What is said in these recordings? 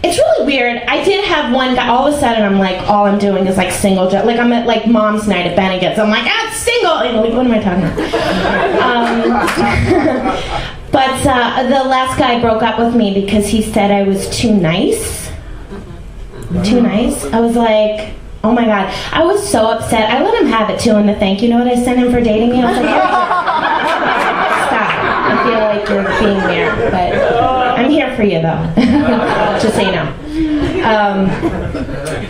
it's really weird. I did have one guy, all of a sudden I'm like, all I'm doing is like single joke. Like I'm at like mom's night at Bennigan's. I'm like, it's single. You know, like, what am I talking about? But the last guy broke up with me because he said I was too nice. Too nice? I was like, oh my God. I was so upset. I let him have it too in the thank you note I sent him for dating me. I was like, stop. I feel like you're being there, but I'm here for you though. Just so you know.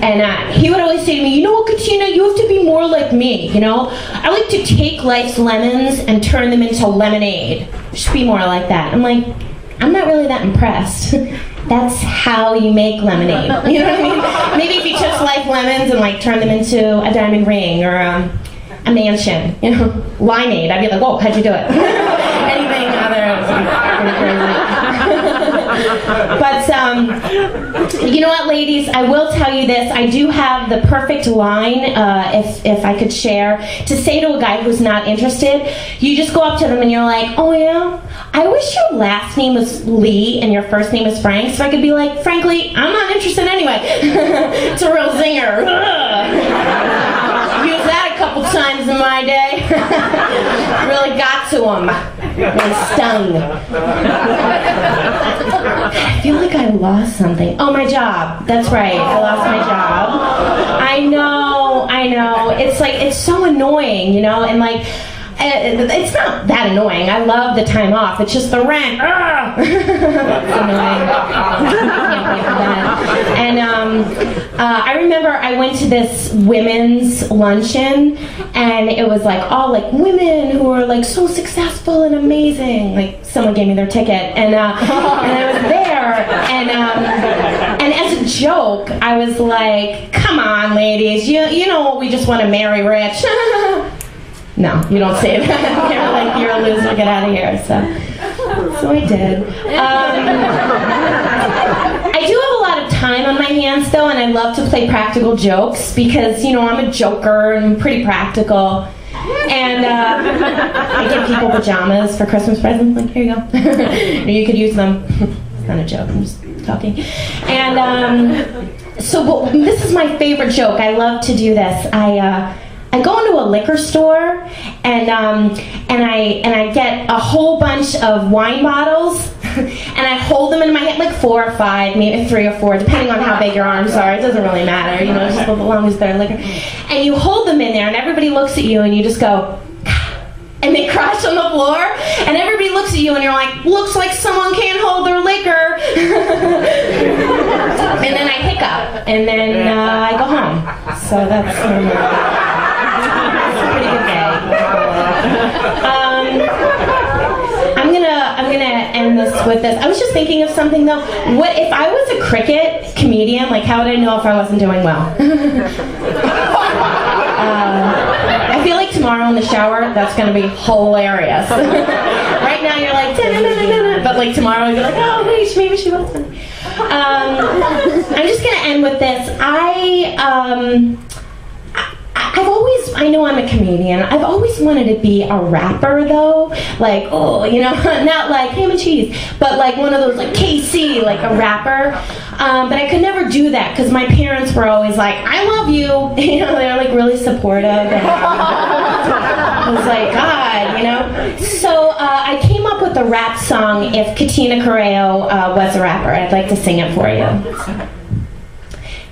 And he would always say to me, you know what, Katina, you have to be more like me, you know? I like to take life's lemons and turn them into lemonade. You should be more like that. I'm like, I'm not really that impressed. That's how you make lemonade. You know what I mean? Maybe if you took life lemons and like turned them into a diamond ring or a mansion, you know, limeade. I'd be like, whoa, how'd you do it? Anything other But you know what, ladies? I will tell you this. I do have the perfect line, if I could share, to say to a guy who's not interested. You just go up to them and you're like, oh yeah? I wish your last name was Lee and your first name was Frank, so I could be like, frankly, I'm not interested anyway. It's a real zinger. Use that a couple times in my day. Really got to him. Really stung. I feel like I lost something. Oh, my job. That's right. I lost my job. I know. It's like, it's so annoying, you know, and like, it's not that annoying. I love the time off. It's just the rent. It's annoying. And I remember I went to this women's luncheon, and it was like all like women who are like so successful and amazing. Like someone gave me their ticket, and I was there, and as a joke, I was like, "Come on, ladies, you know we just want to marry rich." No, you don't say that. They're like, you're a loser, get out of here. So I did. I do have a lot of time on my hands, though, and I love to play practical jokes because, you know, I'm a joker and I'm pretty practical. And I give people pajamas for Christmas presents. Like, here you go. Or you could use them. It's not a joke, I'm just talking. And but this is my favorite joke. I love to do this. I go into a liquor store and I get a whole bunch of wine bottles and I hold them in my hand, like 4 or 5, maybe 3 or 4, depending on how big your arms are. It doesn't really matter, you know, just as long as they're liquor. And you hold them in there and everybody looks at you and you just go, and they crash on the floor and everybody looks at you and you're like, looks like someone can't hold their liquor. And then I hiccup and then I go home. So that's pretty good day. I'm gonna end this with this. I was just thinking of something though. What if I was a cricket comedian? Like, how would I know if I wasn't doing well? I feel like tomorrow in the shower, that's gonna be hilarious. Right now you're like, da-da-da-da-da, but like tomorrow you're like, oh wait, maybe she was funny. I'm just gonna end with this. I know I'm a comedian. I've always wanted to be a rapper though. Like, oh, you know, not like ham and cheese, but like one of those like KC, like a rapper. But I could never do that because my parents were always like, I love you. You know, they're like really supportive. And I was like, God, you know. So I came up with a rap song, If Katina Correo Was a Rapper. I'd like to sing it for you.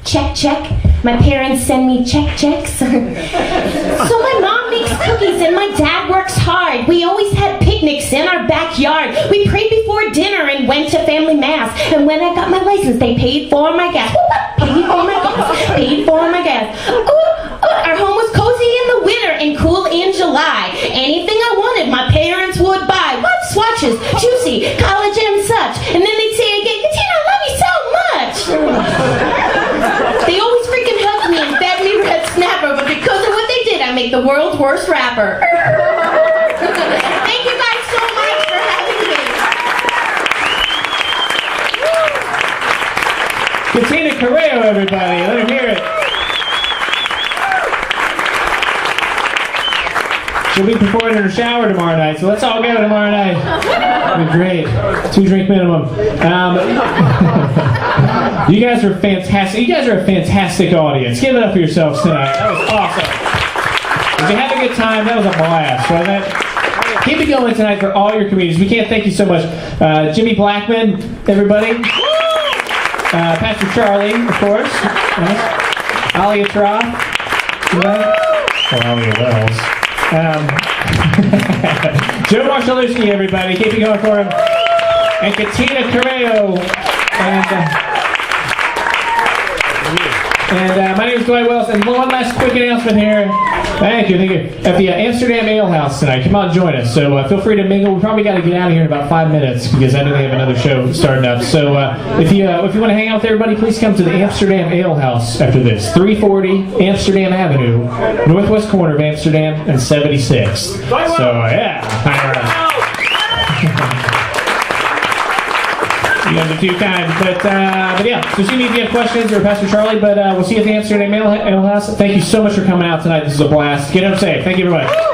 Check, check. My parents send me checks. So my mom makes cookies and my dad works hard. We always had picnics in our backyard. We prayed before dinner and went to family mass. And when I got my license, they paid for my gas. Paid for my gas. Paid for my gas. Our home was cozy in the winter and cool in July. Anything I wanted, my parents would buy. What? Swatches, juicy, college and such. And then they'd say again, Katina, I love you so much. They always freaking hugged me and fed me red snapper, but because of what they did, I make the world's worst rapper. Thank you guys so much for having me. Katina Correo, everybody. Let her hear it. She'll be performing in her shower tomorrow night, so let's all go tomorrow night. It'll be great. 2-drink minimum. You guys are fantastic. You guys are a fantastic audience. Give it up for yourselves tonight. That was awesome. Did you have a good time? That was a blast, wasn't it? Keep it going tonight for all your comedians. We can't thank you so much. Jimmy Blackman, everybody. Pastor Charlie, of course. Alia Troth. Alia Wells. Joe Marshaluski, everybody. Keep it going for him. And Katina Carreo. And my name is Dwight Wells, and one last quick announcement here. Thank you. At the Amsterdam Ale House tonight. Come on, join us. So feel free to mingle. We probably got to get out of here in about 5 minutes because I know they have another show starting up. So if you want to hang out with everybody, please come to the Amsterdam Ale House after this. 340 Amsterdam Avenue, northwest corner of Amsterdam and 76th. So yeah. You guys are too kind, but yeah. So see me if you have questions or Pastor Charlie. But we'll see you at the Amsterdam Ale House. Thank you so much for coming out tonight. This is a blast. Get up safe. Thank you, everybody.